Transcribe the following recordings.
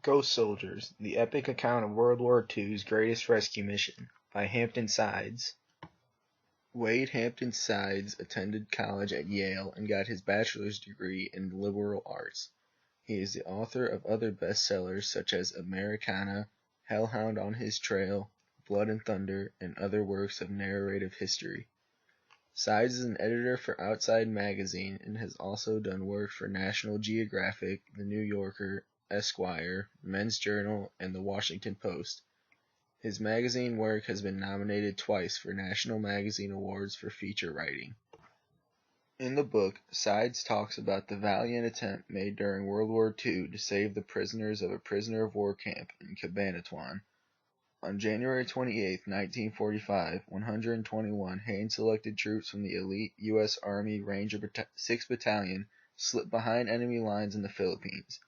Ghost Soldiers: The Epic Account of World War II's Greatest Rescue Mission by Hampton Sides. Wade Hampton Sides attended college at Yale and got his bachelor's degree in liberal arts. He is the author of other bestsellers such as Americana, Hellhound on His Trail, Blood and Thunder, and other works of narrative history. Sides is an editor for Outside Magazine and has also done work for National Geographic, The New Yorker, Esquire, Men's Journal, and The Washington Post. His magazine work has been nominated twice for National Magazine Awards for feature writing. In the book, Sides talks about the valiant attempt made during World War II to save the prisoners of a prisoner of war camp in Cabanatuan. On January 28, 1945, 121 hand-selected troops from the elite U.S. Army Ranger 6th Battalion slipped behind enemy lines in the Philippines.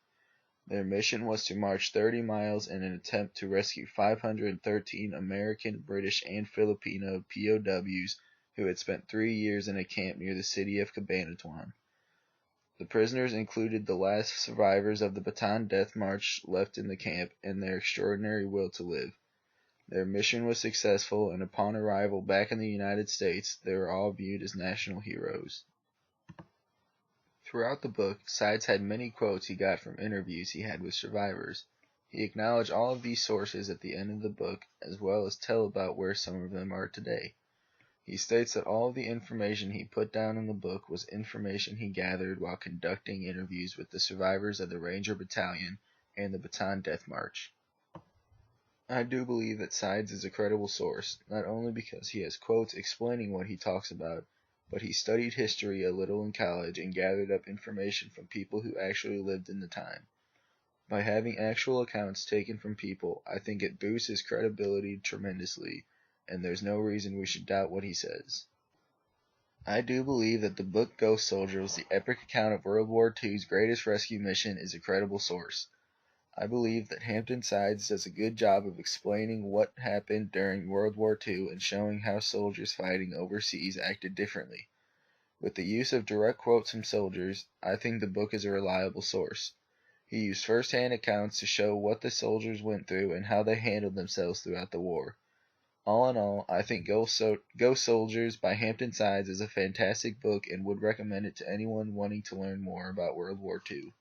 Their mission was to march 30 miles in an attempt to rescue 513 American, British, and Filipino POWs who had spent 3 years in a camp near the city of Cabanatuan. The prisoners included the last survivors of the Bataan Death March left in the camp and their extraordinary will to live. Their mission was successful, and upon arrival back in the United States, they were all viewed as national heroes. Throughout the book, Sides had many quotes he got from interviews he had with survivors. He acknowledged all of these sources at the end of the book, as well as tell about where some of them are today. He states that all of the information he put down in the book was information he gathered while conducting interviews with the survivors of the Ranger Battalion and the Bataan Death March. I do believe that Sides is a credible source, not only because he has quotes explaining what he talks about, but he studied history a little in college and gathered up information from people who actually lived in the time. By having actual accounts taken from people, I think it boosts his credibility tremendously, and there's no reason we should doubt what he says. I do believe that the book Ghost Soldiers: The Epic Account of World War II's Greatest Rescue Mission is a credible source. I believe that Hampton Sides does a good job of explaining what happened during World War II and showing how soldiers fighting overseas acted differently. With the use of direct quotes from soldiers, I think the book is a reliable source. He used first-hand accounts to show what the soldiers went through and how they handled themselves throughout the war. All in all, I think Ghost Soldiers by Hampton Sides is a fantastic book and would recommend it to anyone wanting to learn more about World War II.